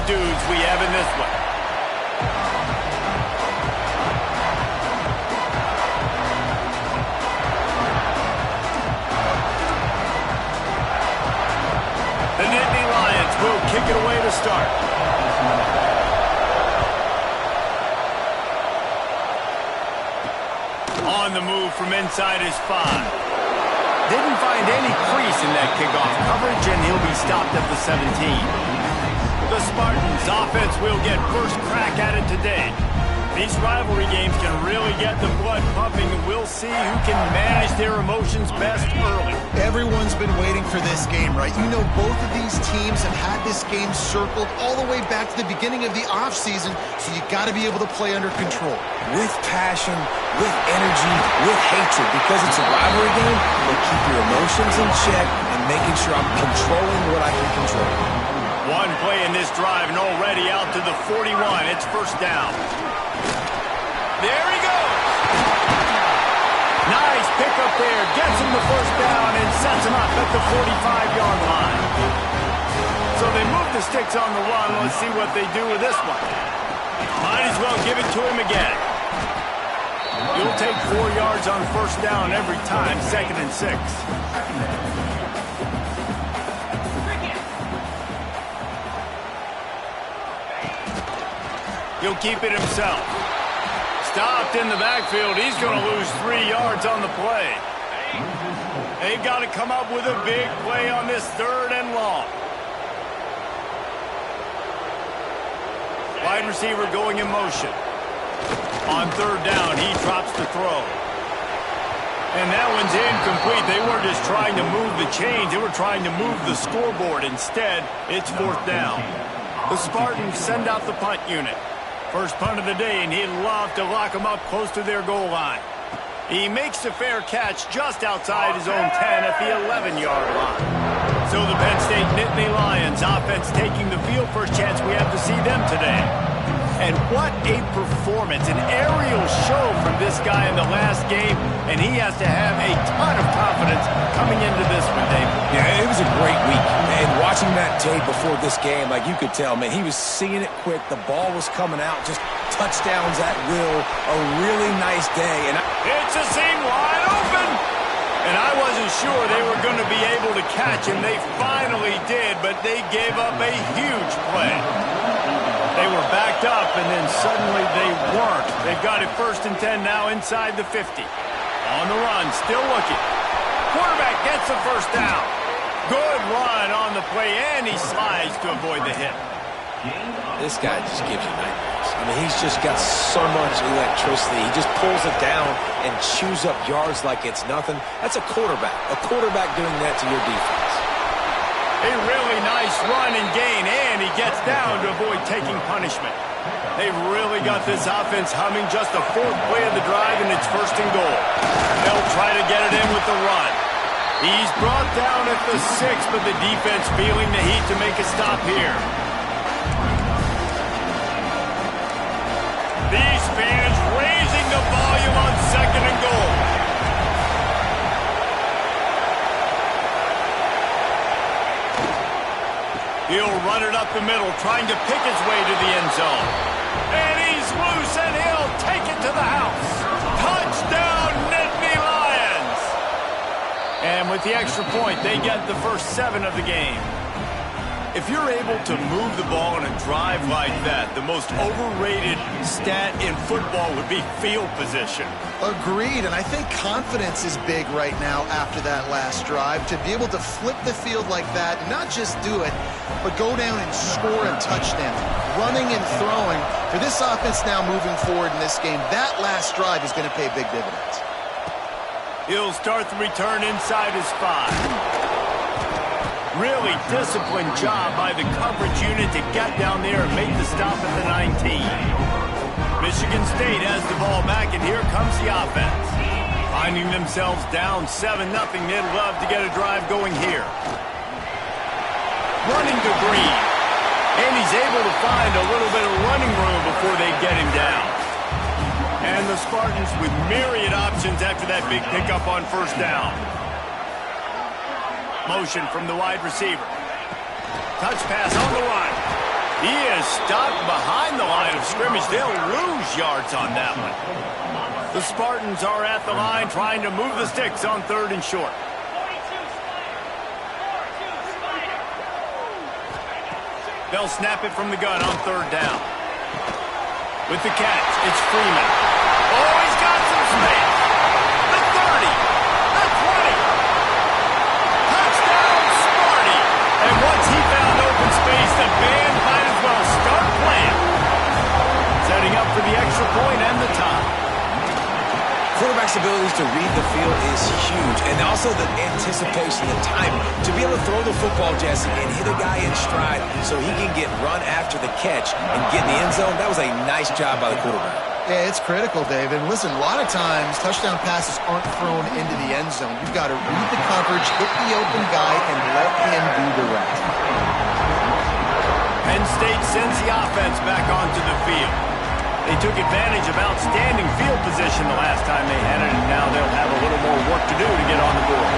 dudes we have in this one. The Nittany Lions will kick it away to start. On the move from inside his 5. Didn't find any crease in that kickoff coverage, and he'll be stopped at the 17. The Spartans' offense will get first crack at it today. These rivalry games can really get the blood pumping, and we'll see who can manage their emotions best early. Everyone's been waiting for this game, right? You know, both of these teams have had this game circled all the way back to the beginning of the offseason, so you got to be able to play under control. With passion, with energy, with hatred, because it's a rivalry game, but keep your emotions in check and making sure I'm controlling what I can control. One play in this drive and already out to the 41. It's first down. There he goes. Nice pickup there. Gets him the first down and sets him up at the 45-yard line. So they move the sticks on the run. Let's see what they do with this one. Might as well give it to him again. You'll take 4 yards on first down every time, 2nd and 6. He'll keep it himself. Stopped in the backfield. He's going to lose 3 yards on the play. They've got to come up with a big play on this 3rd and long. Wide receiver going in motion. On 3rd down, he drops the throw. And that one's incomplete. They weren't just trying to move the chains. They were trying to move the scoreboard. Instead, it's 4th down. The Spartans send out the punt unit. First punt of the day, and he'd love to lock them up close to their goal line. He makes the fair catch just outside his own 10 at the 11-yard line. So the Penn State Nittany Lions offense taking the field. First chance we have to see them today. And what a performance, an aerial show from this guy in the last game, and he has to have a ton of confidence coming into this one, Dave. Yeah, it was a great week. And watching that tape before this game, like you could tell, man, he was seeing it quick. The ball was coming out, just touchdowns at will. A really nice day. And it's a seam wide open. And I wasn't sure they were going to be able to catch him. They finally did, but they gave up a huge play. They were backed up, and then suddenly they weren't. They've got it 1st and 10 now inside the 50. On the run, still looking. Quarterback gets the first down. Good run on the play, and he slides to avoid the hit. This guy just gives you nightmares. I mean, he's just got so much electricity. He just pulls it down and chews up yards like it's nothing. That's a quarterback. A quarterback doing that to your defense. A really nice run and gain, and he gets down to avoid taking punishment. They've really got this offense humming. Just the 4th play of the drive, and it's 1st and goal. They'll try to get it in with the run. He's brought down at the 6, but the defense feeling the heat to make a stop here. These fans raising the volume on 2nd and goal. He'll run it up the middle, trying to pick his way to the end zone. And he's loose, and he'll take it to the house. Touchdown, Nittany Lions! And with the extra point, they get the first 7 of the game. If you're able to move the ball on a drive like that, the most overrated stat in football would be field position. Agreed, and I think confidence is big right now after that last drive. To be able to flip the field like that, not just do it, but go down and score a touchdown. Running and throwing. For this offense now moving forward in this game, that last drive is going to pay big dividends. He'll start the return inside his 5. Really disciplined job by the coverage unit to get down there and make the stop at the 19. Michigan State has the ball back, and here comes the offense. Finding themselves down 7-0, they'd love to get a drive going here. Running to Green. And he's able to find a little bit of running room before they get him down. And the Spartans with myriad options after that big pickup on first down. Motion from the wide receiver. Touch pass on the run. He is stopped behind the line of scrimmage. They'll lose yards on that one. The Spartans are at the line trying to move the sticks on 3rd and short. They'll snap it from the gun on 3rd down. With the catch, it's Freeman. Oh, he's got some space. The 30, the 20. Touchdown, Sparty. And once he found open space, the band might as well start playing. Setting up for the extra point and the tie. Quarterback's abilities to read the field is huge, and also the anticipation, the timing. To be able to throw the football, Jesse, and hit a guy in stride so he can get run after the catch and get in the end zone, that was a nice job by the quarterback. Yeah, it's critical, David. And listen, a lot of times touchdown passes aren't thrown into the end zone. You've got to read the coverage, hit the open guy, and let him do the rest. Penn State sends the offense back onto the field. They took advantage of outstanding field position the last time they had it, and now they'll have a little more work to do to get on the board.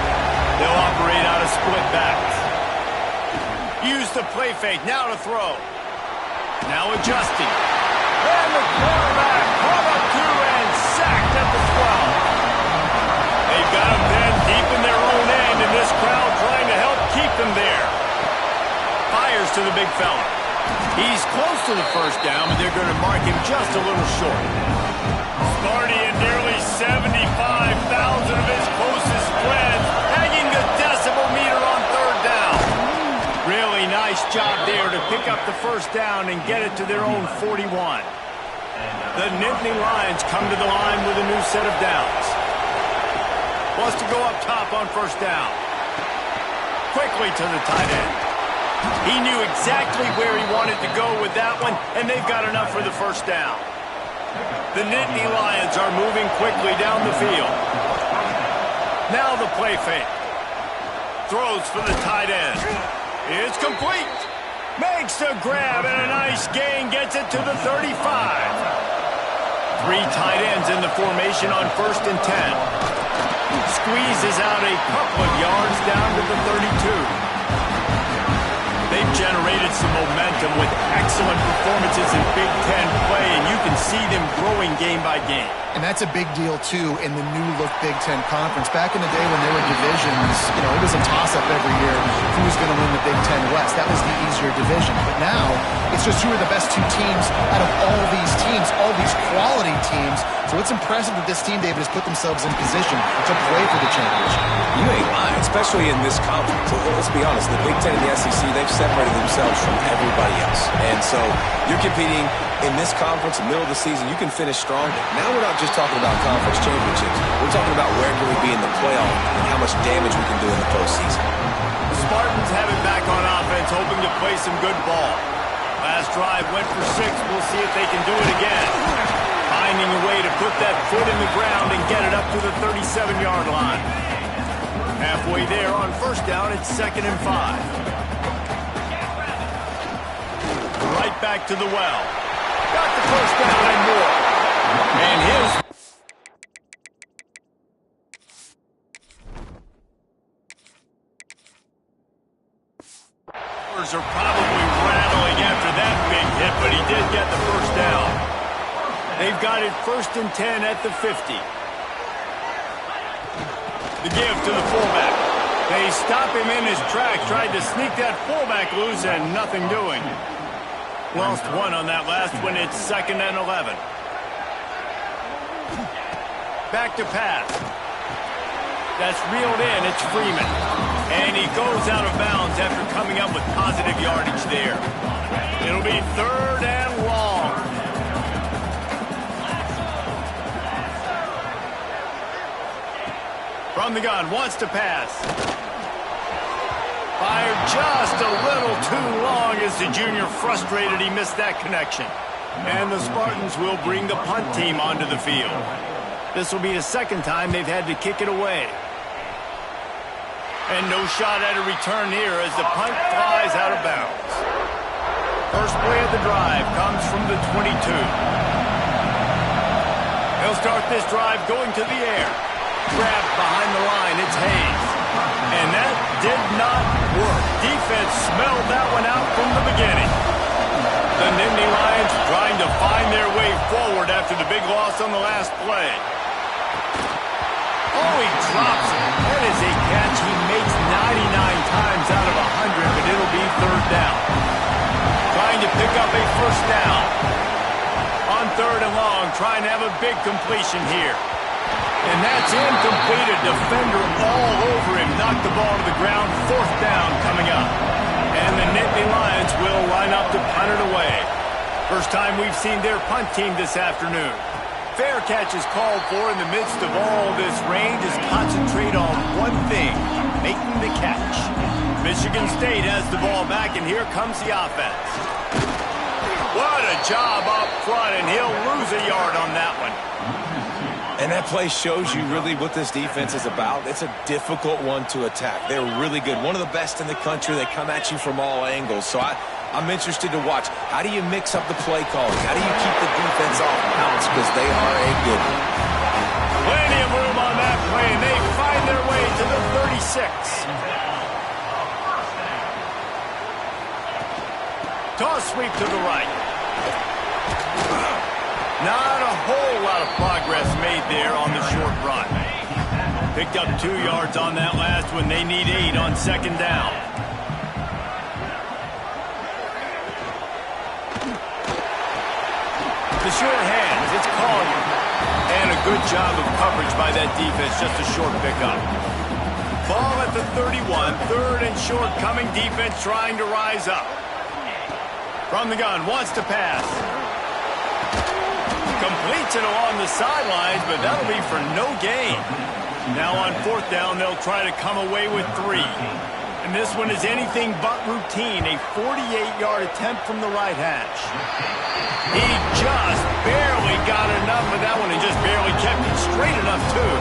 They'll operate out of split backs. Use the play fake, now to throw. Now adjusting. And the quarterback brought up 2 and sacked at the 12. They've got him then deep in their own end, and this crowd trying to help keep them there. Fires to the big fella. He's close to the first down, but they're going to mark him just a little short. Sparty and nearly 75,000 of his closest friends hanging the decibel meter on 3rd down. Really nice job there to pick up the first down and get it to their own 41. The Nittany Lions come to the line with a new set of downs. Wants to go up top on first down. Quickly to the tight end. He knew exactly where he wanted to go with that one, and they've got enough for the first down. The Nittany Lions are moving quickly down the field. Now the play fake. Throws for the tight end. It's complete. Makes a grab and a nice gain. Gets it to the 35. 3 tight ends in the formation on 1st and 10. Squeezes out a couple of yards down to the 32. They've generated some momentum with excellent performances in Big Ten play, and you can see them growing game by game. And that's a big deal, too, in the new-look Big Ten Conference. Back in the day when there were divisions, it was a toss-up every year who was going to win the Big Ten West. That was the easier division. But now, it's just who are the best 2 teams out of all these teams, all these quality teams. So it's impressive that this team, David, has put themselves in position to play for the championship. You ain't lying, especially in this conference. Let's be honest, the Big Ten and the SEC, they've separated themselves from everybody else. And so you're competing in this conference, in the middle of the season, you can finish strong. Now we're not just talking about conference championships. We're talking about where can we be in the playoff and how much damage we can do in the postseason. The Spartans have it back on offense, hoping to play some good ball. Last drive went for 6. We'll see if they can do it again. Finding a way to put that foot in the ground and get it up to the 37-yard line. Halfway there on first down, it's 2nd and 5. Right back to the well. Got the first down and more. And his are probably rattling after that big hit, but he did get the first down. They've got it 1st and 10 at the 50. The give to the fullback. They stop him in his tracks, tried to sneak that fullback loose, and nothing doing. Lost 1 on that last one. It's 2nd and 11. Back to pass. That's reeled in. It's Freeman. And he goes out of bounds after coming up with positive yardage there. It'll be 3rd and long. From the gun, wants to pass. Fired just a little too long as the junior frustrated he missed that connection. And the Spartans will bring the punt team onto the field. This will be the 2nd time they've had to kick it away. And no shot at a return here as the punt flies out of bounds. First play of the drive comes from the 22. They'll start this drive going to the air. Grabbed behind the line, it's Hayes. And that did not work. Defense smelled that one out from the beginning. forward after the big loss on the last play. Oh, he drops it. That is a catch he makes 99 times out of 100, but it'll be third down. Trying to pick up a first down. On third and long, trying to have a big completion here. And that's incomplete. A defender all over him. Knocked the ball to the ground. Fourth down coming up. And the Nittany Lions will line up to punt it away. First time we've seen their punt team this afternoon. Fair catch is called for in the midst of all this rain. Just concentrate on one thing, making the catch. Michigan State has the ball back, and here comes the offense. What a job up front, and he'll lose a yard on that one. And that play shows you really what this defense is about. It's a difficult one to attack. They're really good. One of the best in the country. They come at you from all angles. So I'm interested to watch. How do you mix up the play calling? How do you keep the defense off balance? Because they are a good one. Plenty of room on that play, and they find their way to the 36. Toss sweep to the right. Not a whole lot of progress made there on the short run. Picked up 2 yards on that last one. They need 8 on second down. The short hands, it's Collier. And a good job of coverage by that defense, just a short pickup. Ball at the 31, third and short coming, defense trying to rise up. From the gun, wants to pass. Completes it along the sidelines, but that'll be for no gain. Now on fourth down, they'll try to come away with 3. And this one is anything but routine, a 48-yard attempt from the right hash. He just barely got enough of that one and just barely kept it straight enough, too.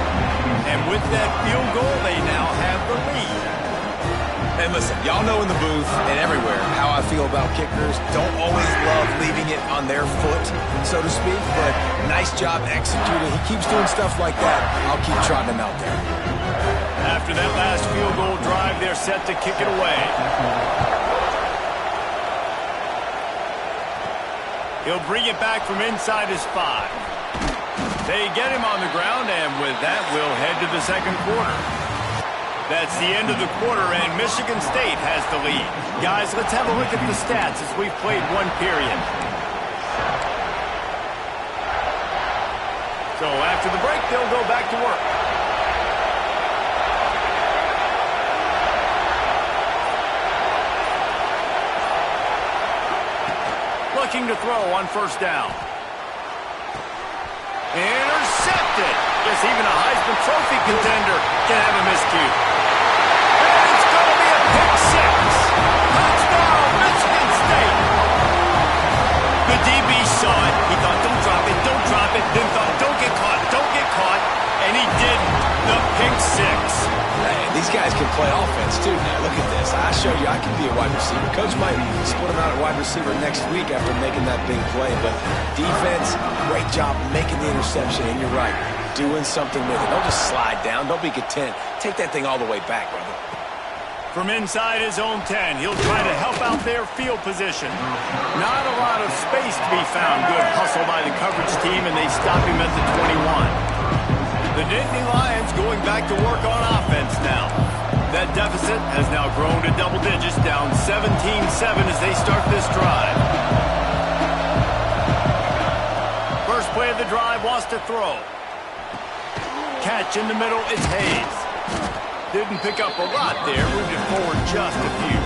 And with that field goal, they now have the lead. And listen, y'all know in the booth and everywhere how I feel about kickers. Don't always love leaving it on their foot, so to speak, but nice job executing. He keeps doing stuff like that. I'll keep trotting him out there. After that last field goal drive, they're set to kick it away. He'll bring it back from inside his 5. They get him on the ground, and with that, we'll head to the second quarter. That's the end of the quarter, and Michigan State has the lead. Guys, let's have a look at the stats as we've played one period. So after the break, they'll go back to work. Looking to throw on first down. Intercepted. Guess even a Heisman Trophy contender can have a miscue. And it's going to be a pick 6. Touchdown, Michigan State. The DB saw it. He thought, don't drop it, don't drop it. Then thought, don't get caught, don't get caught. And he did the pick 6. Hey, these guys can play offense, too. Now, look at this. I show you I can be a wide receiver. Coach might split him out at wide receiver next week after making that big play. But defense, great job making the interception. And you're right, doing something with it. Don't just slide down. Don't be content. Take that thing all the way back, brother. From inside his own 10, he'll try to help out their field position. Not a lot of space to be found. Good hustle by the coverage team, and they stop him at the 21. The Nittany Lions going back to work on offense now. That deficit has now grown to double digits, down 17-7 as they start this drive. First play of the drive, wants to throw. Catch in the middle, it's Hayes. Didn't pick up a lot there, moved it forward just a few.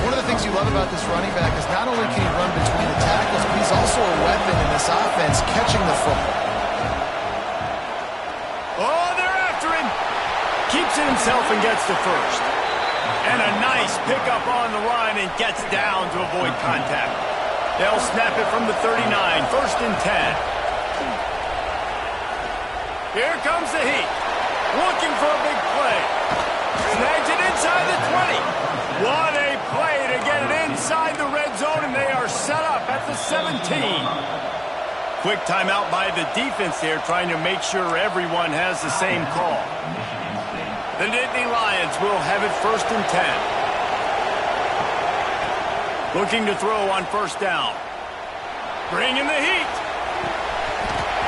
One of the things you love about this running back is not only can he run between the tackles, but he's also a weapon in this offense, catching the football. Oh, they're after him. Keeps it himself and gets to first. And a nice pickup on the run and gets down to avoid contact. They'll snap it from the 39, first and 10. Here comes the heat. Looking for a big play. Snags it inside the 20. What a play to get it inside the red zone, and they are set up at the 17. Quick timeout by the defense there, trying to make sure everyone has the same call. The Nittany Lions will have it first and 10. Looking to throw on first down. Bringing the heat.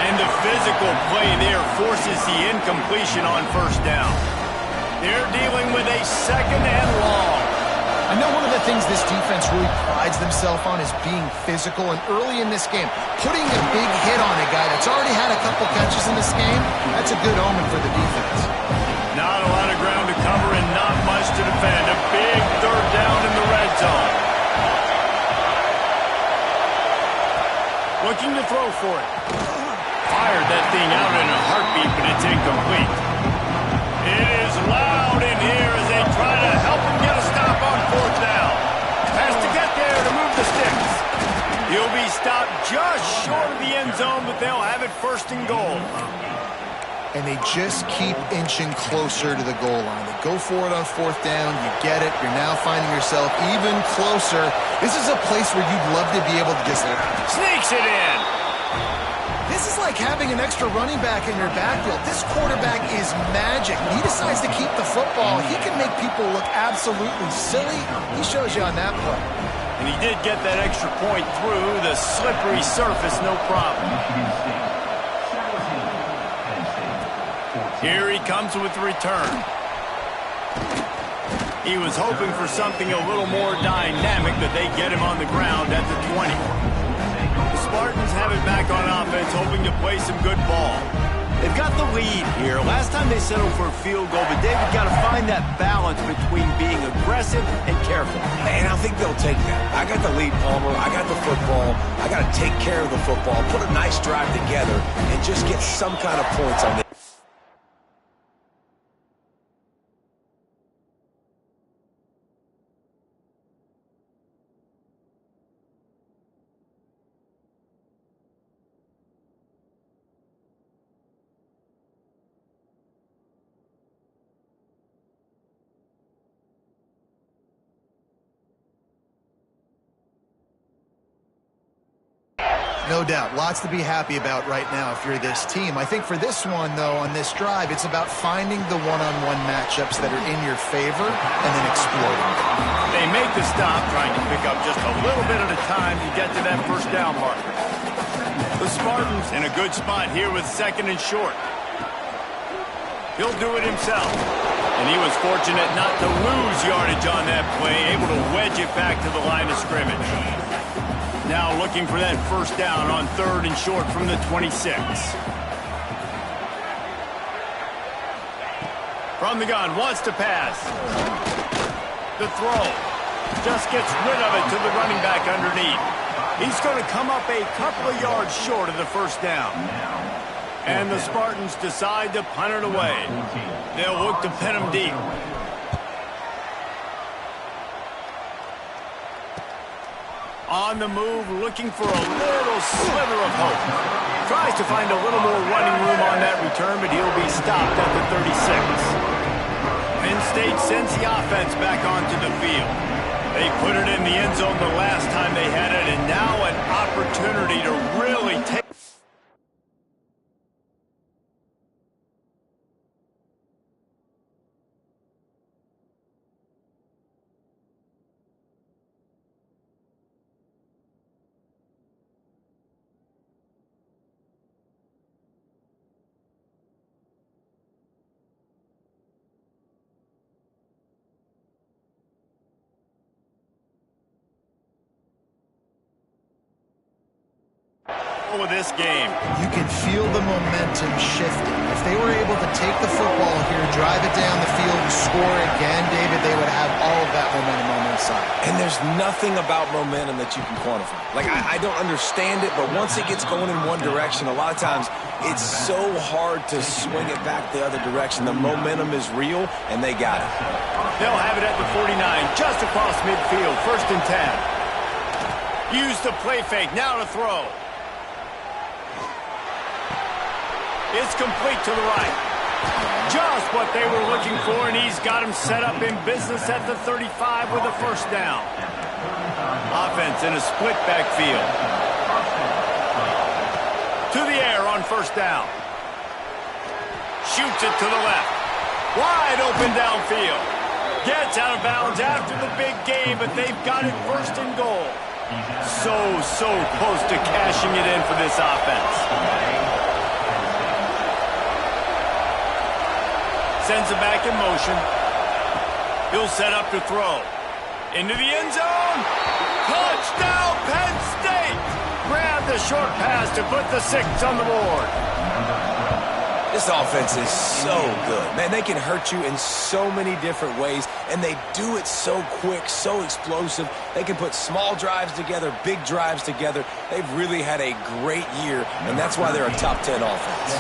And the physical play there forces the incompletion on first down. They're dealing with a second and long. I know one of the things this defense really prides themselves on is being physical, and early in this game, putting a big hit on a guy that's already had a couple catches in this game, that's a good omen for the defense. Not a lot of ground to cover and not much to defend. A big third down in the red zone. Looking to throw for it. Fired that thing out in a heartbeat, but it's incomplete. It is loud in here as they try to help him get a stop on fourth down. Has to get there to move the sticks. He'll be stopped just short of the end zone, but they'll have it first and goal. And they just keep inching closer to the goal line. They go for it on fourth down. You get it. You're now finding yourself even closer. This is a place where you'd love to be able to just... Sneaks it in. This is like having an extra running back in your backfield. This quarterback is magic. He decides to keep the football. He can make people look absolutely silly. He shows you on that play. And he did get that extra point through the slippery surface, no problem. Here he comes with the return. He was hoping for something a little more dynamic, but they get him on the ground at the 20. The Spartans have it back on offense, hoping to play some good ball. They've got the lead here. Last time they settled for a field goal, but David got to find that balance between being aggressive and careful. And I think they'll take that. I got the lead, Palmer. I got the football. I got to take care of the football, put a nice drive together, and just get some kind of points on this. No doubt. Lots to be happy about right now if you're this team. I think for this one, though, on this drive, it's about finding the one-on-one matchups that are in your favor and then exploiting them. They make the stop, trying to pick up just a little bit at a time to get to that first down marker. The Spartans in a good spot here with second and short. He'll do it himself. And he was fortunate not to lose yardage on that play, able to wedge it back to the line of scrimmage. Now looking for that first down on third and short from the 26. From the gun, wants to pass. The throw. Just gets rid of it to the running back underneath. He's going to come up a couple of yards short of the first down. And the Spartans decide to punt it away. They'll look to pin him deep. On the move, looking for a little sliver of hope. Tries to find a little more running room on that return, but he'll be stopped at the 36. Penn State sends the offense back onto the field. They put it in the end zone the last time they had it, and now an opportunity to really take... With this game, you can feel the momentum shifting. If they were able to take the football here, drive it down the field, and score again, David, they would have all of that momentum on their side. And there's nothing about momentum that you can quantify. Like, I don't understand it, but once it gets going in one direction, a lot of times it's so hard to swing it back the other direction. The momentum is real, and they got it. They'll have it at the 49, just across midfield, first and 10. Use the play fake, now to throw. It's complete to the right. Just what they were looking for, and he's got him set up in business at the 35 with a first down. Offense in a split backfield. To the air on first down. Shoots it to the left. Wide open downfield. Gets out of bounds after the big game, but they've got it first and goal. So close to cashing it in for this offense. Sends it back in motion. He'll set up to throw. Into the end zone. Touchdown, Penn State! Grab the short pass to put the 6 on the board. This offense is so good. Man, they can hurt you in so many different ways, and they do it so quick, so explosive. They can put small drives together, big drives together. They've really had a great year, and that's why they're a top 10 offense.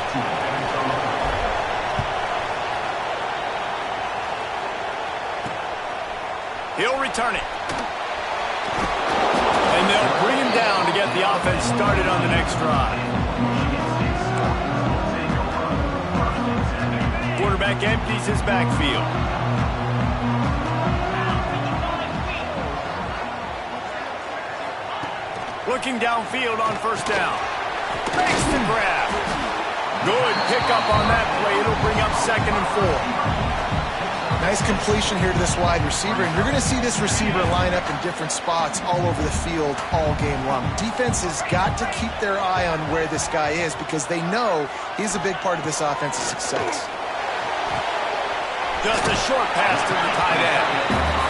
He'll return it. And they'll bring him down to get the offense started on the next drive. Quarterback empties his backfield. Looking downfield on first down. Makes the grab. Good pickup on that play. It'll bring up 2nd and 4. Nice completion here to this wide receiver, and you're going to see this receiver line up in different spots all over the field all game long. Defense has got to keep their eye on where this guy is because they know he's a big part of this offense's success. Just a short pass to the tight end,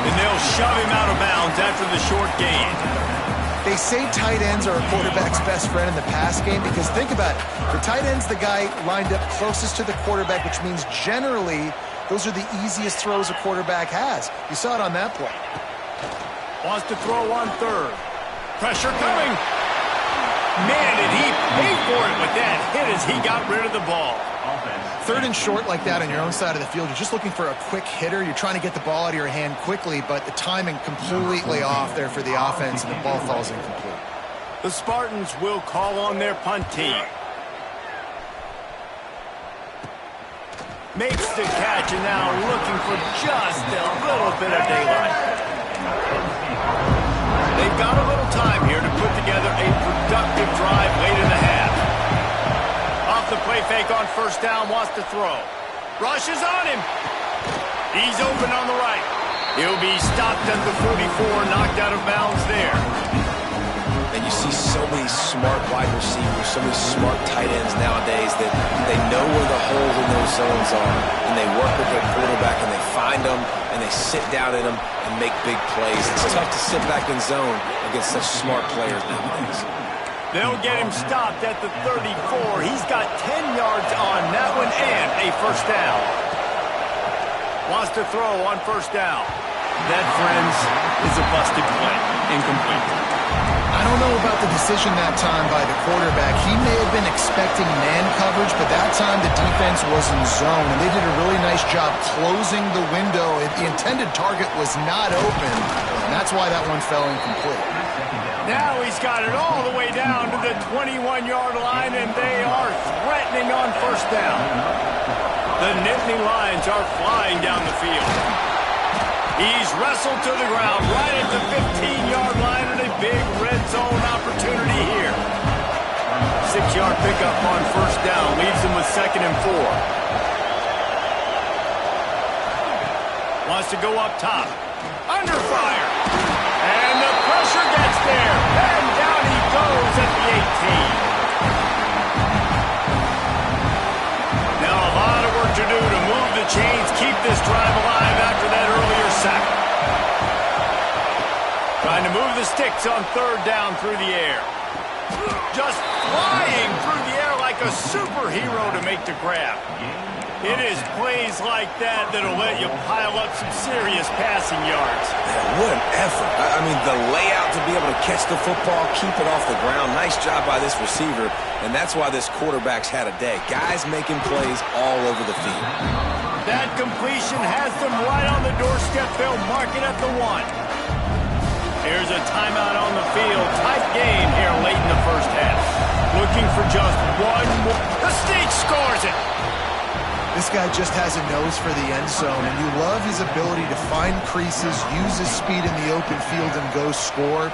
and they'll shove him out of bounds after the short gain. They say tight ends are a quarterback's best friend in the pass game because think about it. The tight end's the guy lined up closest to the quarterback, which means generally those are the easiest throws a quarterback has. You saw it on that play. Wants to throw on 3rd. Pressure coming. Man, did he pay for it with that hit as he got rid of the ball. 3rd and short like that on your own side of the field, you're just looking for a quick hitter. You're trying to get the ball out of your hand quickly, but the timing completely off there for the offense, and the ball falls incomplete. The Spartans will call on their punt team. Makes the catch, and now looking for just a little bit of daylight. They've got a little time here to put together a productive drive late in the half. Off the play fake on first down, wants to throw. Rushes on him. He's open on the right. He'll be stopped at the 44, knocked out of bounds there. And you see so many smart wide receivers, so many smart tight ends nowadays that they know where the holes in those zones are, and they work with their quarterback, and they find them, and they sit down in them and make big plays. It's tough to sit back in zone against such smart players nowadays. They'll get him stopped at the 34. He's got 10 yards on that one and a first down. Wants to throw on first down. That, friends, is a busted play. Incomplete. I don't know about the decision that time by the quarterback. He may have been expecting man coverage, but that time the defense was in zone, and they did a really nice job closing the window. The intended target was not open, and that's why that one fell incomplete. Now he's got it all the way down to the 21-yard line, and they are threatening on first down. The Nittany Lions are flying down the field. He's wrestled to the ground right at the 15-yard line, and a big red zone opportunity here. 6-yard pickup on first down leaves him with 2nd and 4. Wants to go up top. Under fire. And the pressure gets there. And down he goes at the 18. Now a lot of work to do to move the chains, keep this drive alive after that earlier sack. Trying to move the sticks on 3rd down through the air. Just flying through the air like a superhero to make the grab. It is plays like that that'll let you pile up some serious passing yards. Man, what an effort. I mean, the layout to be able to catch the football, keep it off the ground. Nice job by this receiver, and that's why this quarterback's had a day. Guys making plays all over the field. That completion has them right on the doorstep. They'll mark it at the 1. Here's a timeout on the field. Tight game here late in the first half. Looking for just one more. The State scores it. This guy just has a nose for the end zone, and you love his ability to find creases, use his speed in the open field, and go score.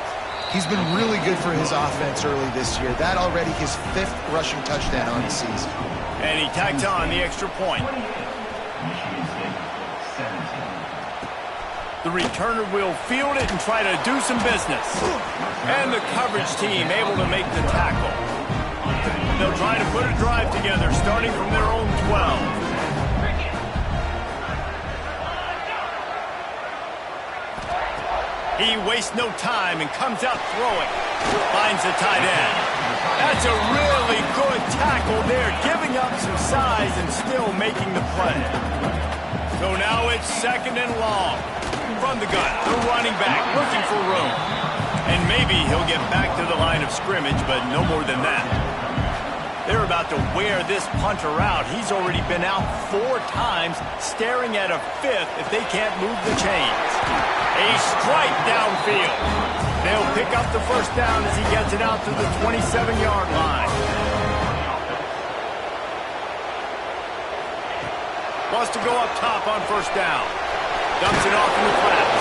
He's been really good for his offense early this year. That already his 5th rushing touchdown on the season. And he tacks on the extra point. The returner will field it and try to do some business. And the coverage team able to make the tackle. They'll try to put a drive together, starting from their own 12. He wastes no time and comes out throwing. Finds the tight end. That's a really good tackle there, giving up some size and still making the play. So now it's 2nd and long. From the gun, the running back looking for room. And maybe he'll get back to the line of scrimmage, but no more than that. They're about to wear this punter out. He's already been out 4 times, staring at a 5th if they can't move the chains. A strike downfield. They'll pick up the first down as he gets it out to the 27-yard line. Wants to go up top on first down. Dumps it off in the flats.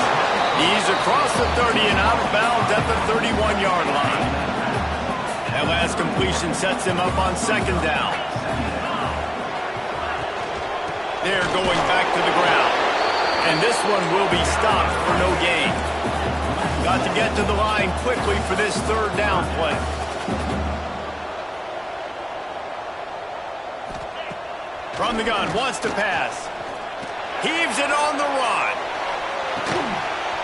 He's across the 30 and out of bounds at the 31-yard line. That last completion sets him up on 2nd down. They're going back to the ground. And this one will be stopped for no gain. Got to get to the line quickly for this 3rd down play. From the gun, wants to pass. Heaves it on the run.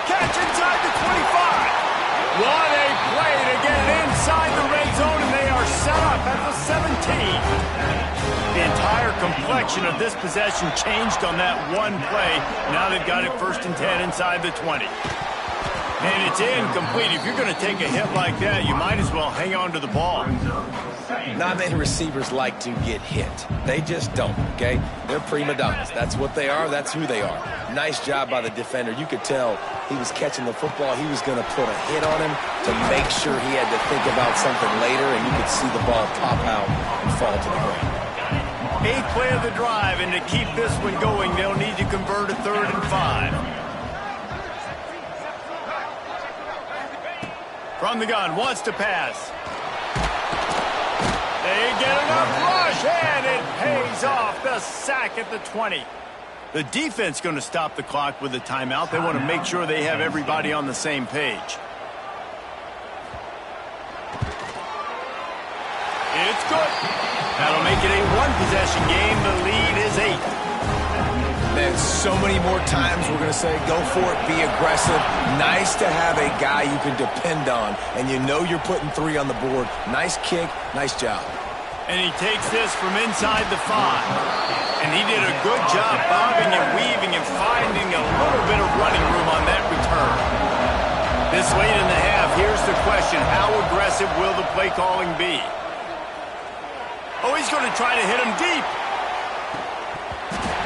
Catch inside the 25. What a play to get it inside the red zone, and they are set up at the 17. The entire complexion of this possession changed on that one play. Now they've got it 1st and 10 inside the 20. And it's incomplete. If you're going to take a hit like that, you might as well hang on to the ball. Not many receivers like to get hit. They just don't, okay? They're prima donnas. That's what they are. That's who they are. Nice job by the defender. You could tell he was catching the football. He was going to put a hit on him to make sure he had to think about something later, and you could see the ball pop out and fall to the ground. 8th play of the drive, and to keep this one going, they'll need to convert a 3rd and 5. From the gun, wants to pass. They get enough rush, and it pays off. The sack at the 20. The defense going to stop the clock with a timeout. They want to make sure they have everybody on the same page. It's good. That'll make it a 1-possession game. The lead is 8. Man, so many more times we're going to say, go for it, be aggressive. Nice to have a guy you can depend on, and you know you're putting 3 on the board. Nice kick, nice job. And he takes this from inside the 5. And he did a good job bobbing and weaving and finding a little bit of running room on that return. This late in the half, here's the question. How aggressive will the play calling be? Oh, he's going to try to hit him deep.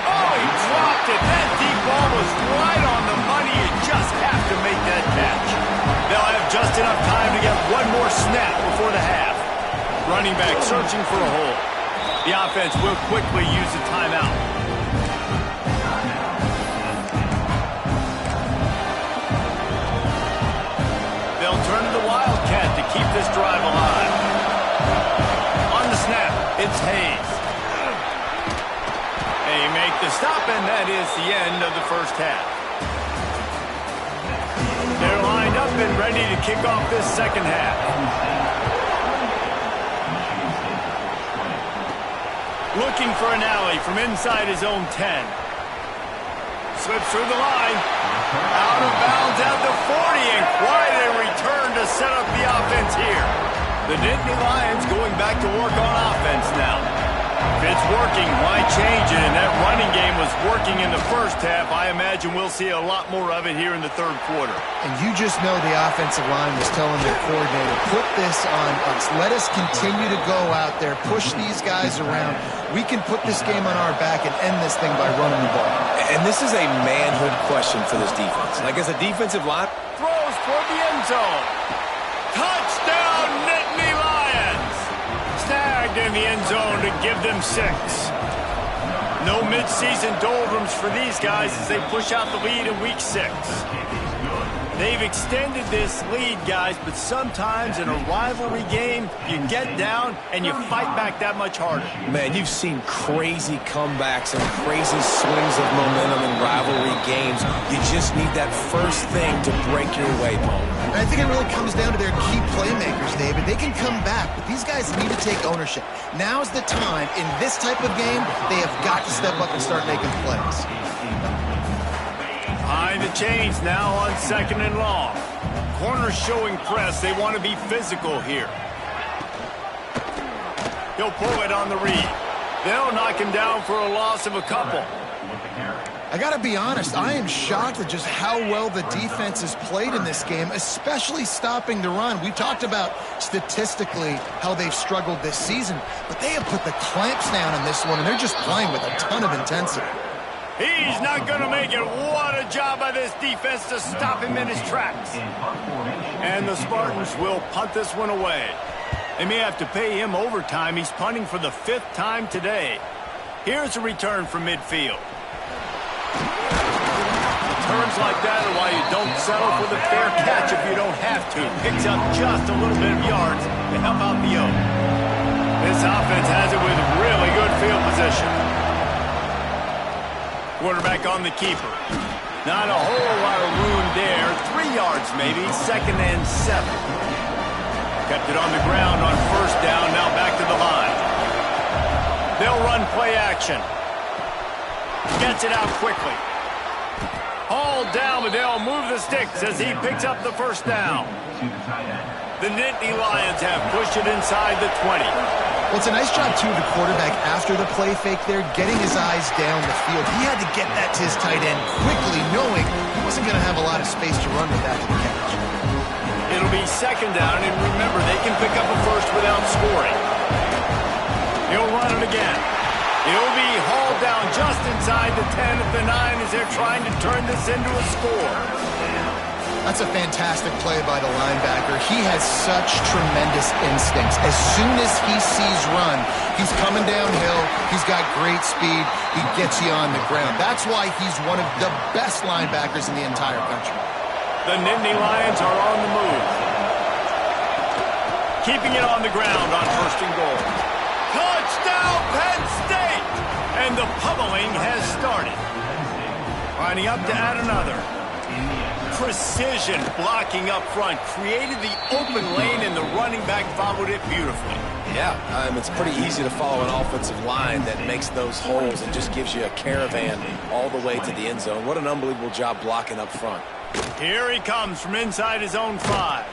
Oh, he dropped it. That deep ball was right on the money. You just have to make that catch. They'll have just enough time to get one more snap before the half. Running back searching for a hole. The offense will quickly use a timeout. They'll turn to the Wildcat to keep this drive alive. On the snap, it's Hayes. They make the stop, and that is the end of the first half. They're lined up and ready to kick off this second half. Looking for an alley from inside his own 10. Slips through the line. Out of bounds at the 40, and quite a return to set up the offense here. The Nittany Lions going back to work on offense now. If it's working, why change it? And that running game was working in the first half. I imagine we'll see a lot more of it here in the 3rd quarter. And you just know the offensive line was telling their coordinator, put this on us. Let us continue to go out there, push these guys around. We can put this game on our back and end this thing by running the ball. And this is a manhood question for this defense. Like, as a defensive line, Throws toward the end zone. Touchdown, Nittany Lions! Snagged in the end zone to give them 6. No midseason doldrums for these guys as they push out the lead in Week 6. They've extended this lead, guys, but sometimes in a rivalry game, you get down and you fight back that much harder. Man, you've seen crazy comebacks and crazy swings of momentum in rivalry games. You just need that first thing to break your way, Paul. And I think it really comes down to their key playmakers, David. They can come back, but these guys need to take ownership. Now's the time. In this type of game, they have got to step up and start making plays. Behind the chains now on 2nd and long. Corner showing press. They want to be physical here. He'll pull it on the read. They'll knock him down for a loss of a couple. I got to be honest, I am shocked at just how well the defense has played in this game, especially stopping the run. We talked about statistically how they've struggled this season, but they have put the clamps down in this one, and they're just playing with a ton of intensity. He's not going to make it. What a job by this defense to stop him in his tracks. And the Spartans will punt this one away. They may have to pay him overtime. He's punting for the 5th time today. Here's a return from midfield. Returns like that are why you don't settle for the fair catch if you don't have to. Picks up just a little bit of yards to help out the yoke. This offense has it with really good field position. Quarterback on the keeper. Not a whole lot of room there. 3 yards maybe. 2nd and 7. Kept it on the ground on 1st down. Now back to the line. They'll run play action. Gets it out quickly. Hauled down, but they'll move the sticks as he picks up the 1st down. The Nittany Lions have pushed it inside the 20. Well, it's a nice job, too, of the quarterback after the play fake there, getting his eyes down the field. He had to get that to his tight end quickly, knowing he wasn't going to have a lot of space to run with after the catch. It'll be 2nd down, and remember, they can pick up a 1st without scoring. He'll run it again. He'll be hauled down just inside the 10 at the 9 as they're trying to turn this into a score. That's a fantastic play by the linebacker. He has such tremendous instincts. As soon as he sees run, he's coming downhill. He's got great speed. He gets you on the ground. That's why he's one of the best linebackers in the entire country. The Nittany Lions are on the move. Keeping it on the ground on 1st and goal. Touchdown, Penn State! And the pummeling has started. Lining up to add another. Precision blocking up front. Created the open lane, and the running back followed it beautifully. Yeah, it's pretty easy to follow an offensive line that makes those holes and just gives you a caravan all the way to the end zone. What an unbelievable job blocking up front. Here he comes from inside his own 5.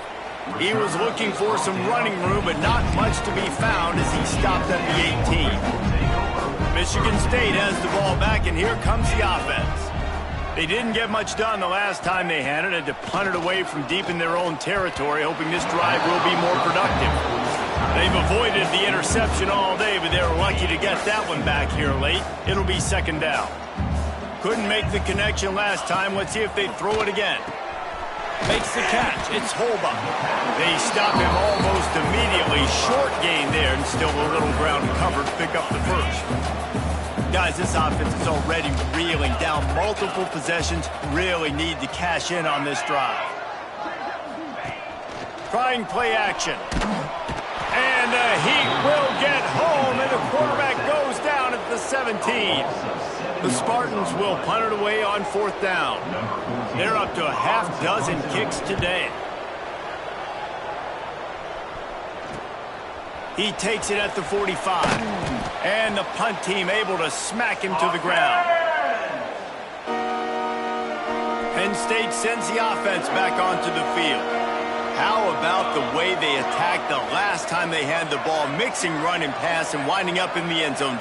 He was looking for some running room, but not much to be found as he stopped at the 18. Michigan State has the ball back, and here comes the offense. They didn't get much done the last time they had it. Had to punt it away from deep in their own territory, hoping this drive will be more productive. They've avoided the interception all day, but they're lucky to get that one back here late. It'll be 2nd down. Couldn't make the connection last time. Let's see if they throw it again. Makes the catch. It's Holba. They stop him almost immediately. Short gain there, and still a little ground covered to pick up the 1st. Guys, this offense is already reeling down multiple possessions. Really need to cash in on this drive. Trying play action. And the Heat will get home, and the quarterback goes down at the 17. The Spartans will punt it away on 4th down. They're up to a half-dozen kicks today. He takes it at the 45. And the punt team able to smack him to the ground. Penn State sends the offense back onto the field. How about the way they attacked the last time they had the ball, mixing run and pass and winding up in the end zone?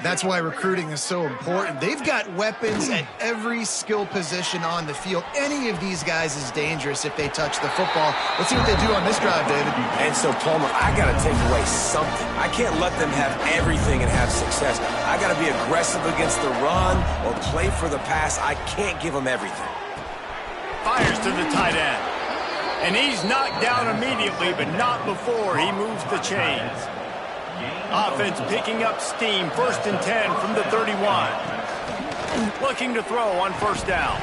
That's why recruiting is so important. They've got weapons at every skill position on the field. Any of these guys is dangerous if they touch the football. Let's see what they do on this drive, David. And so, Palmer, I got to take away something. I can't let them have everything and have success. I got to be aggressive against the run or play for the pass. I can't give them everything. Fires to the tight end. And he's knocked down immediately, but not before he moves the chains. Offense picking up steam, 1st and 10 from the 31. Looking to throw on 1st down.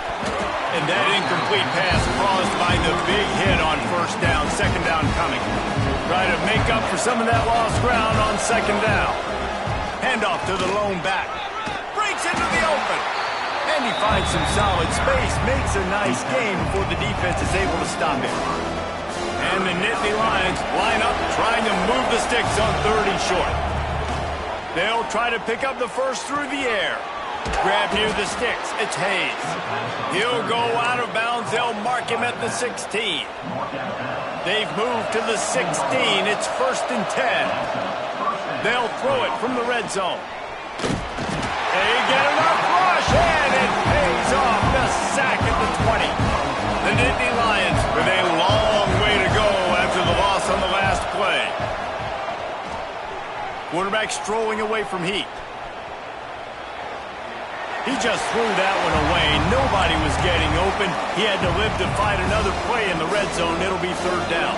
And that incomplete pass caused by the big hit on 1st down, 2nd down coming. Try to make up for some of that lost ground on 2nd down. Handoff to the lone back. Breaks into the open. And he finds some solid space, makes a nice gain before the defense is able to stop him. And the Nittany Lions line up trying to move the sticks on 3rd and short. They'll try to pick up the first through the air. Grab near the sticks. It's Hayes. He'll go out of bounds. They'll mark him at the 16. They've moved to the 16. It's 1st and 10. They'll throw it from the red zone. They get enough rush, and it pays off. The sack at the 20. The Nittany Lions with a long way to go after the loss on the last play. Quarterback strolling away from Heat. He just threw that one away. Nobody was getting open. He had to live to fight another play in the red zone. It'll be 3rd down.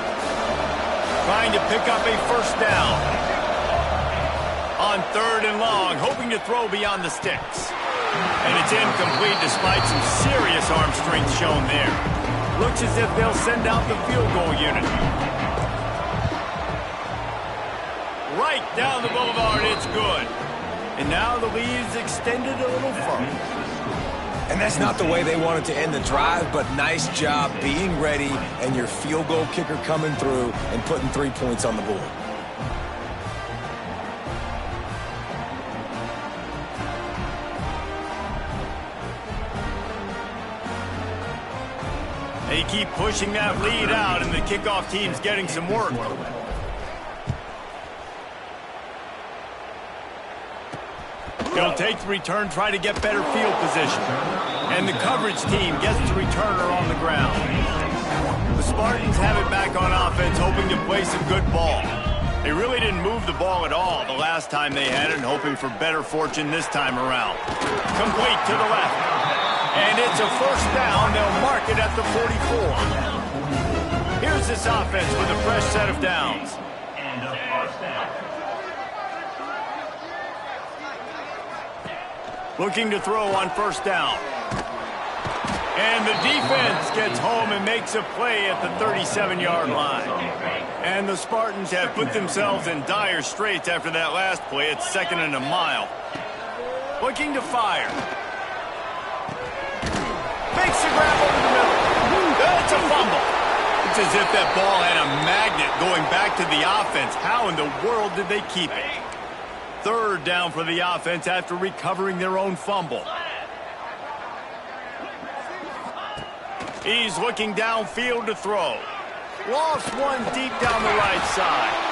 Trying to pick up a 1st down. On 3rd and long, hoping to throw beyond the sticks. And it's incomplete despite some serious arm strength shown there. Looks as if they'll send out the field goal unit. Right down the boulevard, it's good. And now the lead's extended a little further. And that's not the way they wanted to end the drive, but nice job being ready and your field goal kicker coming through and putting 3 points on the board. They keep pushing that lead out, and the kickoff team's getting some work. He'll take the return, try to get better field position. And the coverage team gets the returner on the ground. The Spartans have it back on offense, hoping to play some good ball. They really didn't move the ball at all the last time they had it, and hoping for better fortune this time around. Complete to the left. And it's a 1st down. They'll mark it at the 44. Here's this offense with a fresh set of downs. And a 1st down. Looking to throw on 1st down. And the defense gets home and makes a play at the 37-yard line. And the Spartans have put themselves in dire straits after that last play. It's 2nd and a mile. Looking to fire. Makes the grab over the middle. That's a fumble. It's as if that ball had a magnet going back to the offense. How in the world did they keep it? 3rd down for the offense after recovering their own fumble. He's looking downfield to throw. Lost one deep down the right side.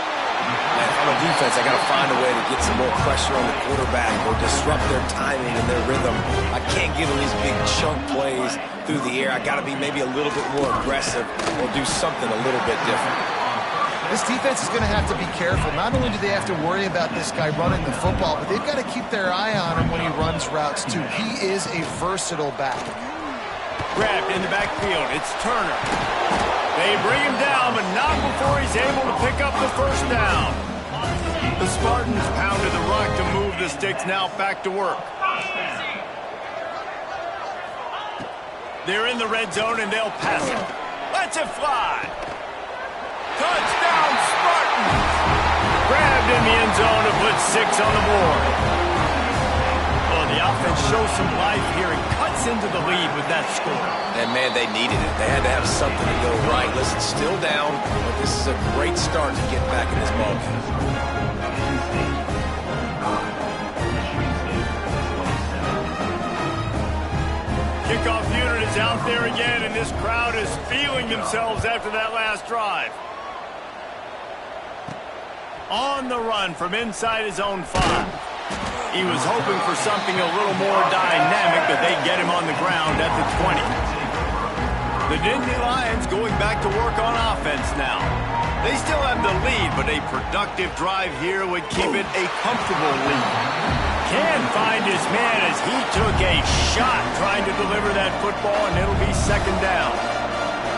Man, if I'm a defense, I got to find a way to get some more pressure on the quarterback or disrupt their timing and their rhythm. I can't give them these big chunk plays through the air. I got to be maybe a little bit more aggressive or do something a little bit different. This defense is going to have to be careful. Not only do they have to worry about this guy running the football, but they've got to keep their eye on him when he runs routes, too. He is a versatile back. Grabbed in the backfield. It's Turner. They bring him down, but not before he's able to pick up the 1st down. The Spartans pounded the rock to move the sticks. Now back to work. They're in the red zone, and they'll pass it. Let's it fly. Touchdown, Spartans! Grabbed in the end zone to put 6 on the board. Well, the offense shows some life here and cuts into the lead with that score. And, man, they needed it. They had to have something to go right. Listen, still down, but this is a great start to get back in this ballgame. Kickoff unit is out there again, and this crowd is feeling themselves after that last drive. On the run from inside his own 5. He was hoping for something a little more dynamic, but they get him on the ground at the 20. The Nittany Lions going back to work on offense now. They still have the lead, but a productive drive here would keep it a comfortable lead. Can find his man as he took a shot trying to deliver that football, and it'll be second down.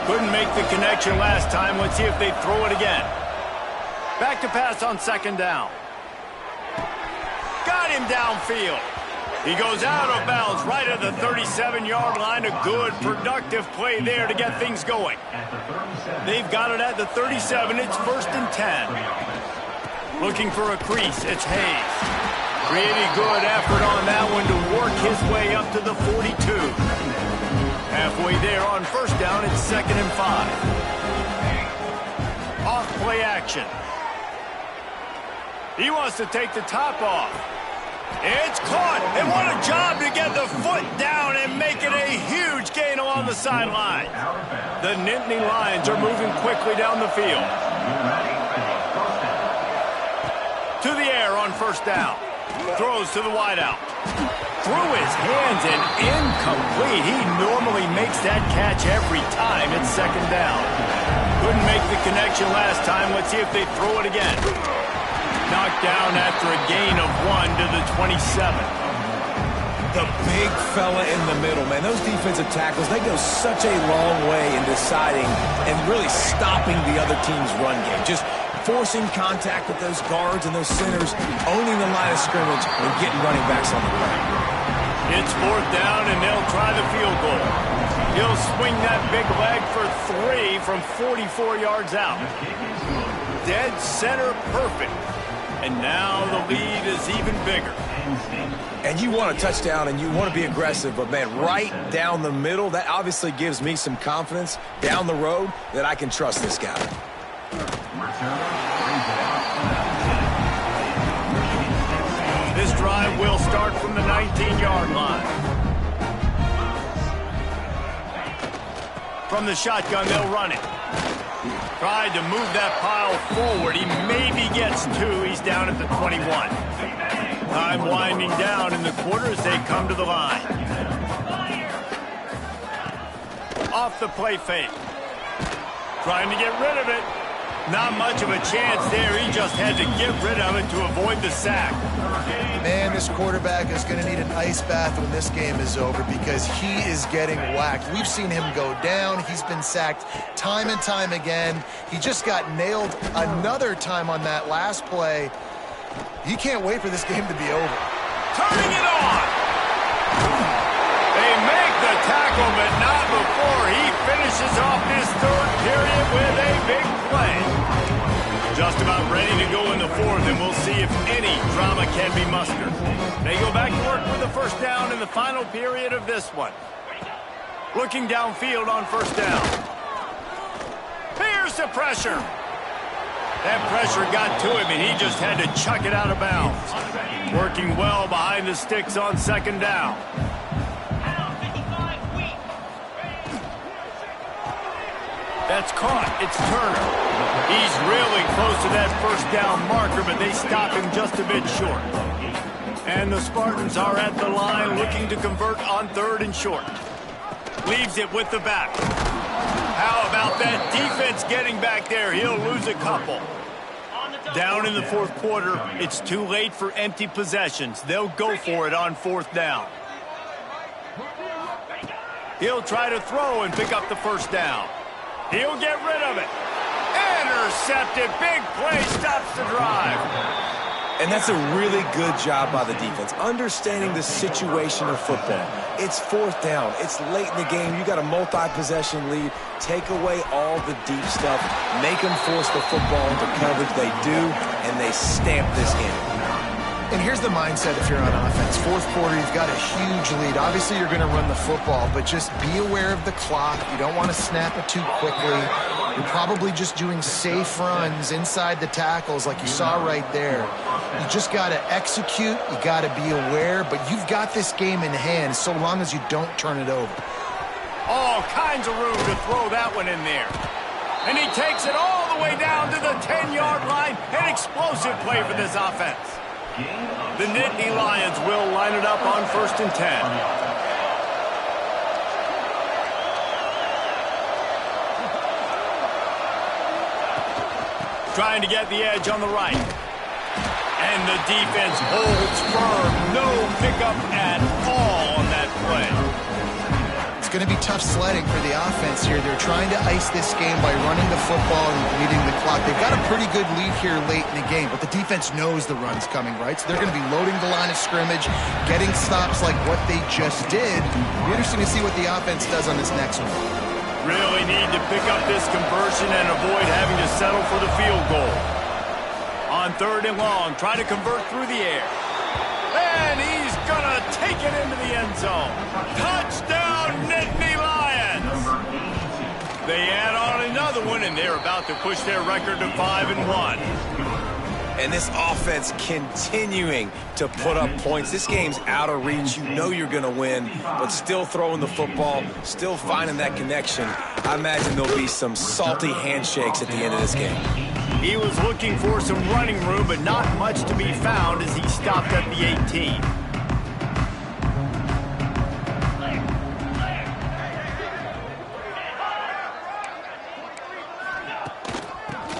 Couldn't make the connection last time. Let's see if they throw it again. Back to pass on second down. Got him downfield. He goes out of bounds right at the 37-yard line. A good, productive play there to get things going. They've got it at the 37. It's 1st and 10. Looking for a crease. It's Hayes. Pretty good effort on that one to work his way up to the 42. Halfway there on first down, it's 2nd and 5. Off play action. He wants to take the top off. It's caught, and what a job to get the foot down and make it a huge gain along the sideline. The Nittany Lions are moving quickly down the field. To the air on first down. Throws to the wideout. Through his hands and incomplete. He normally makes that catch every time. It's second down. Couldn't make the connection last time. Let's see if they throw it again. Knocked down after a gain of 1 to the 27. The big fella in the middle, man. Those defensive tackles, they go such a long way in deciding and really stopping the other team's run game. Just forcing contact with those guards and those centers, owning the line of scrimmage, and getting running backs on the ground. It's 4th down, and they'll try the field goal. He'll swing that big leg for 3 from 44 yards out. Dead center perfect. And now the lead is even bigger. And you want a touchdown and you want to be aggressive, but, man, right down the middle, that obviously gives me some confidence down the road that I can trust this guy. This drive will start from the 19-yard line. From the shotgun, they'll run it. Tried to move that pile forward. He maybe gets 2. He's down at the 21. Time winding down in the quarter as they come to the line. Off the play fake. Trying to get rid of it. Not much of a chance there. He just had to get rid of it to avoid the sack. Man, this quarterback is going to need an ice bath when this game is over because he is getting whacked. We've seen him go down. He's been sacked time and time again. He just got nailed another time on that last play. He can't wait for this game to be over. Turning it on! They make the tackle, but not before he finishes off this 3rd period with a big play. Just about ready to go in the 4th, and we'll see if any drama can be mustered. They go back to work with the first down in the final period of this one. Looking downfield on first down. Here's the pressure. That pressure got to him, and he just had to chuck it out of bounds. Working well behind the sticks on second down. That's caught. It's Turner. He's really close to that first down marker, but they stop him just a bit short. And the Spartans are at the line looking to convert on 3rd and short. Leaves it with the back. How about that defense getting back there? He'll lose a couple. Down in the 4th quarter, it's too late for empty possessions. They'll go for it on 4th down. He'll try to throw and pick up the first down. He'll get rid of it. Intercepted. Big play stops the drive. And that's a really good job by the defense, understanding the situation of football. It's 4th down. It's late in the game. You got a multi-possession lead. Take away all the deep stuff. Make them force the football into coverage. They do, and they stamp this game. And here's the mindset if you're on offense. 4th quarter, you've got a huge lead. Obviously, you're going to run the football, but just be aware of the clock. You don't want to snap it too quickly. You're probably just doing safe runs inside the tackles like you saw right there. You just got to execute. You got to be aware, but you've got this game in hand so long as you don't turn it over. All kinds of room to throw that one in there. And he takes it all the way down to the 10-yard line. An explosive play for this offense. The Nittany Lions will line it up on 1st and 10. Trying to get the edge on the right. And the defense holds firm. No pickup at all on that play. It's going to be tough sledding for the offense here. They're trying to ice this game by running the football and bleeding the clock. They've got a pretty good lead here late in the game, but the defense knows the run's coming, right? So they're going to be loading the line of scrimmage, getting stops like what they just did. It'll be interesting to see what the offense does on this next one. Really need to pick up this conversion and avoid having to settle for the field goal. On 3rd and long, try to convert through the air. And he's going to take it into the end zone. Touchdown, Nittany Lions! They add on another one, and they're about to push their record to 5-1. And this offense continuing to put up points. This game's out of reach. You know you're going to win, but still throwing the football, still finding that connection. I imagine there'll be some salty handshakes at the end of this game. He was looking for some running room, but not much to be found as he stopped at the 18.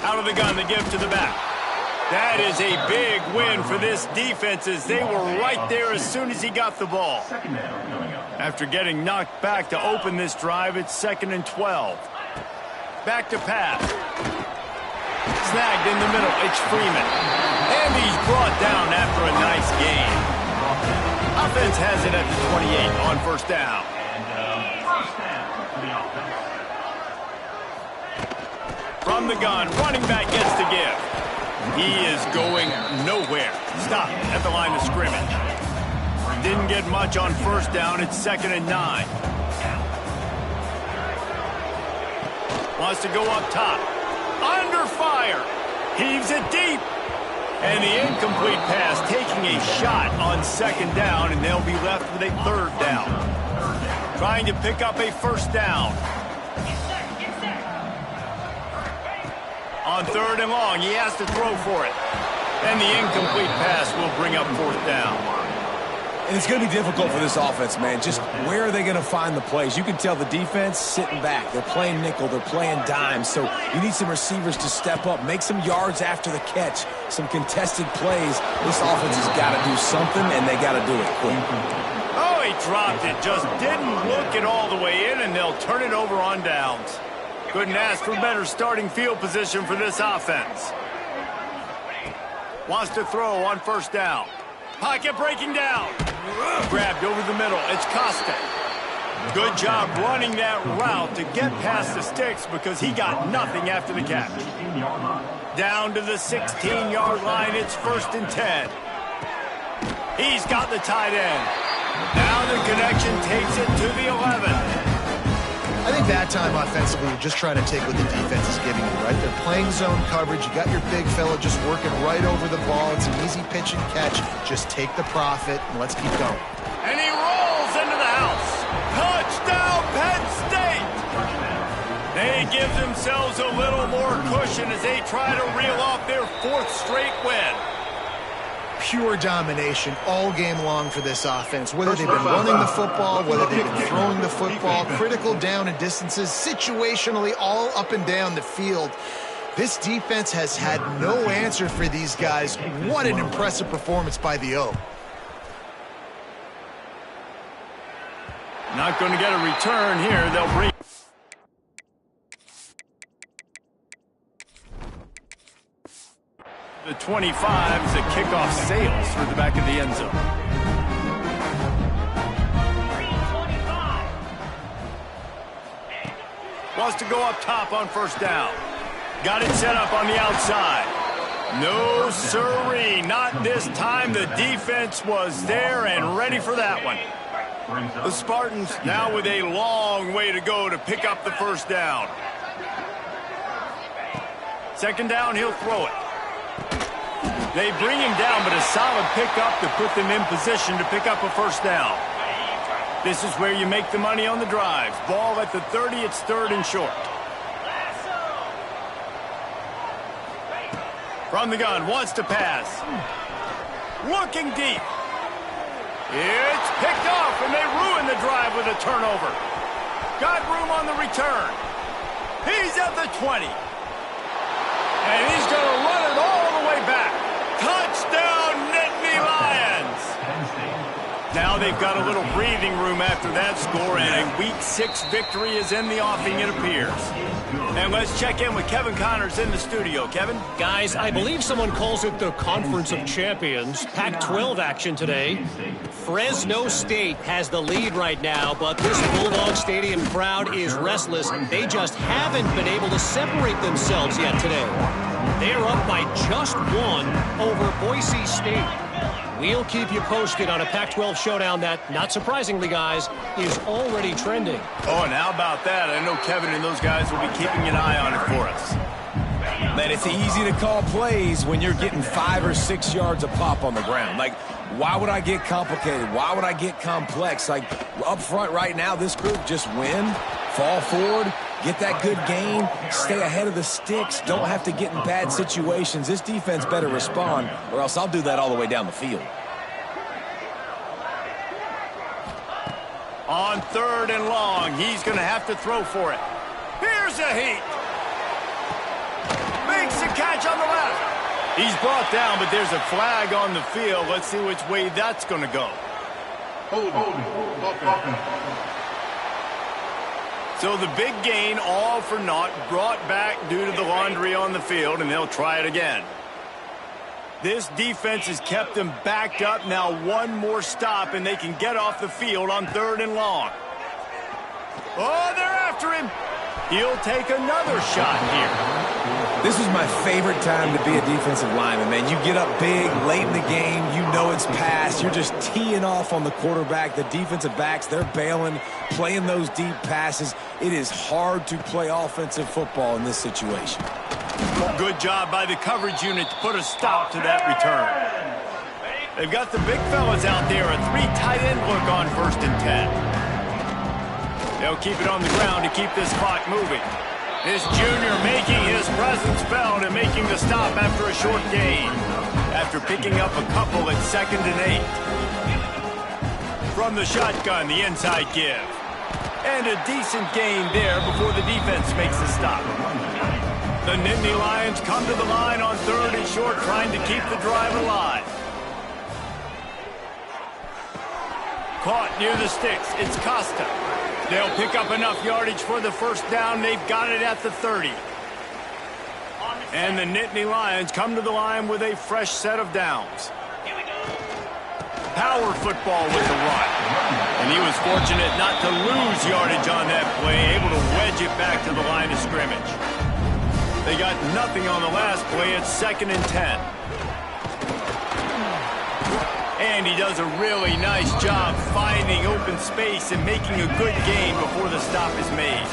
Out of the gun, the give to the back. That is a big win for this defense as they were right there as soon as he got the ball. After getting knocked back to open this drive, it's 2nd and 12. Back to pass. Snagged in the middle, it's Freeman. And he's brought down after a nice gain. Offense has it at the 28 on 1st down. From the gun, running back gets the give. He is going nowhere. Stop at the line of scrimmage. Didn't get much on 1st down. It's 2nd and 9. Wants to go up top. Under fire. Heaves it deep. And the incomplete pass taking a shot on 2nd down, and they'll be left with a 3rd down. Trying to pick up a 1st down. On 3rd and long, he has to throw for it. And the incomplete pass will bring up 4th down. And it's going to be difficult for this offense, man. Just where are they going to find the plays? You can tell the defense sitting back. They're playing nickel. They're playing dime. So you need some receivers to step up, make some yards after the catch, some contested plays. This offense has got to do something, and they got to do it quick. Oh, he dropped it. Just didn't look it all the way in, and they'll turn it over on downs. Couldn't ask for better starting field position for this offense. Wants to throw on 1st down. Pocket breaking down. Grabbed over the middle. It's Costa. Good job running that route to get past the sticks because he got nothing after the catch. Down to the 16-yard line. It's 1st and 10. He's got the tight end. Now the connection takes it to the 11. I think that time offensively, you're just trying to take what the defense is giving you, right? They're playing zone coverage. You got your big fella just working right over the ball. It's an easy pitch and catch. Just take the profit, and let's keep going. And he rolls into the house. Touchdown, Penn State! They give themselves a little more cushion as they try to reel off their 4th straight win. Pure domination all game long for this offense. Whether they've been running the football, whether they've been throwing the football, critical down and distances, situationally all up and down the field. This defense has had no answer for these guys. What an impressive performance by the O. Not going to get a return here. They'll bring... The 25 as the kickoff sails through the back of the end zone. Wants to go up top on 1st down. Got it set up on the outside. No sirree, not this time. The defense was there and ready for that one. The Spartans now with a long way to go to pick up the 1st down. 2nd down, he'll throw it. They bring him down, but a solid pickup to put them in position to pick up a 1st down. This is where you make the money on the drives. Ball at the 30, it's 3rd and short. From the gun, wants to pass. Looking deep. It's picked off, and they ruin the drive with a turnover. Got room on the return. He's at the 20. And he's going to run it all the way back. Touchdown, Nittany Lions! Now they've got a little breathing room after that score, and a Week 6 victory is in the offing, it appears. And let's check in with Kevin Connors in the studio. Kevin? Guys, I believe someone calls it the Conference of Champions. Pac-12 action today. Fresno State has the lead right now, but this Bulldog Stadium crowd is restless. They just haven't been able to separate themselves yet today. They're up by just one over Boise State. We'll keep you posted on a Pac-12 showdown that, not surprisingly, guys, is already trending. Oh, and how about that? I know Kevin and those guys will be keeping an eye on it for us. Man, it's easy to call plays when you're getting 5 or 6 yards a pop on the ground. Like, why would I get complicated? Why would I get complex? Like, up front right now, this group just win, fall forward, get that good gain, stay ahead of the sticks, don't have to get in bad situations. This defense better respond, or else I'll do that all the way down the field. On 3rd and long, he's going to have to throw for it. Here's a heat. Makes the catch on the left. He's brought down, but there's a flag on the field. Let's see which way that's going to go. So the big gain, all for naught, brought back due to the laundry on the field, and they'll try it again. This defense has kept them backed up. Now one more stop, and they can get off the field on 3rd and long. Oh, they're after him. He'll take another shot here. This is my favorite time to be a defensive lineman, man. You get up big, late in the game, you know it's past. You're just teeing off on the quarterback. The defensive backs, they're bailing, playing those deep passes. It is hard to play offensive football in this situation. Good job by the coverage unit to put a stop to that return. They've got the big fellas out there, a 3 tight end look on 1st and 10. They'll keep it on the ground to keep this clock moving. This junior making his presence felt and making the stop after a short gain. After picking up a couple at 2nd and 8. From the shotgun, the inside give. And a decent gain there before the defense makes the stop. The Nittany Lions come to the line on 3rd and short, trying to keep the drive alive. Caught near the sticks. It's Costa. They'll pick up enough yardage for the 1st down. They've got it at the 30. And the Nittany Lions come to the line with a fresh set of downs. Power football with the run. And he was fortunate not to lose yardage on that play, able to wedge it back to the line of scrimmage. They got nothing on the last play. It's 2nd and 10. And he does a really nice job finding open space and making a good gain before the stop is made.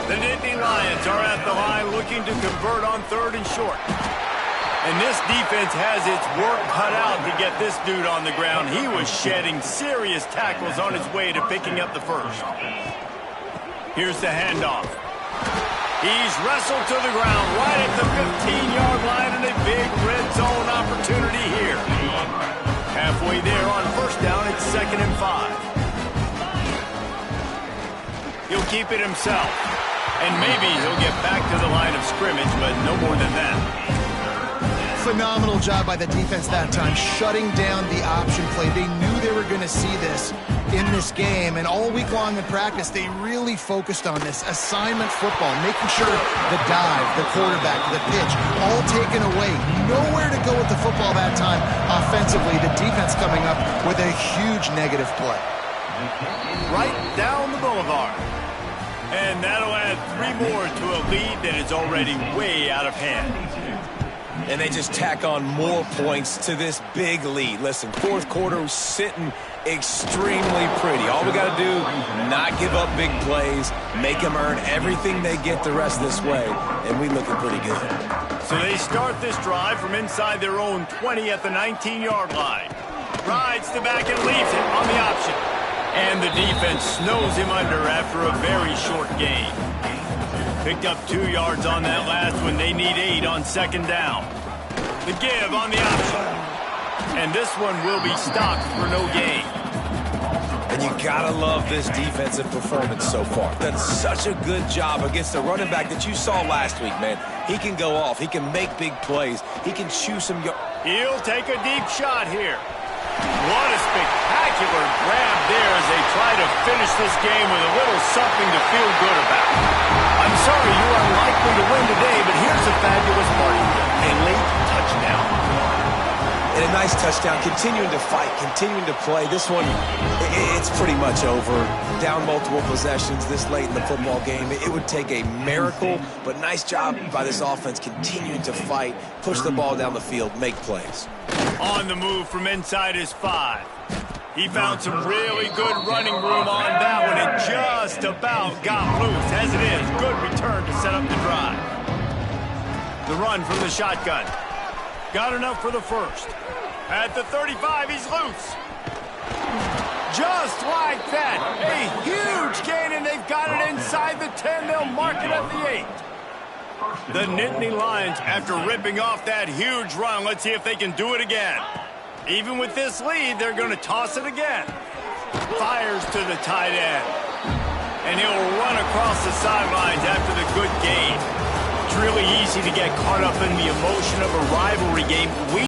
The Nittany Lions are at the line looking to convert on 3rd and short. And this defense has its work cut out to get this dude on the ground. He was shedding serious tackles on his way to picking up the 1st. Here's the handoff. He's wrestled to the ground right at the 15-yard line, and a big red zone opportunity here. Halfway there on 1st down, it's 2nd and 5. He'll keep it himself. And maybe he'll get back to the line of scrimmage, but no more than that. Phenomenal job by the defense that time, shutting down the option play. They knew they were going to see this in this game, and all week long in practice, they really focused on this assignment football, making sure the dive, the quarterback, the pitch, all taken away. Nowhere to go with the football that time offensively. The defense coming up with a huge negative play. Right down the boulevard. And that'll add 3 more to a lead that is already way out of hand. And they just tack on more points to this big lead. Listen, 4th quarter sitting extremely pretty. All we got to do, not give up big plays, make them earn everything they get the rest of this way, and we looking pretty good. So they start this drive from inside their own 20 at the 19-yard line. Rides the back and leaves it on the option. And the defense snows him under after a very short gain. Picked up 2 yards on that last one. They need 8 on 2nd down. The give on the option. And this one will be stopped for no gain. And you gotta love this defensive performance so far. Done such a good job against the running back that you saw last week, man. He can go off. He can make big plays. He can chew some yards. He'll take a deep shot here. What a spectacular grab there as they try to finish this game with a little something to feel good about. I'm sorry you're unlikely to win today, but here's the fabulous part. A late touchdown. And a nice touchdown, continuing to fight, continuing to play. This one, it's pretty much over. Down multiple possessions this late in the football game. It would take a miracle, but nice job by this offense continuing to fight, push the ball down the field, make plays. On the move from inside his 5. He found some really good running room on that one and just about got loose. As it is, good return to set up the drive. The run from the shotgun. Got enough for the first. At the 35, he's loose. Just like that. A huge gain, and they've got it inside the 10. They'll mark it at the 8. The Nittany Lions, after ripping off that huge run, let's see if they can do it again. Even with this lead, they're going to toss it again. Fires to the tight end. And he'll run across the sidelines after the good gain. It's really easy to get caught up in the emotion of a rivalry game.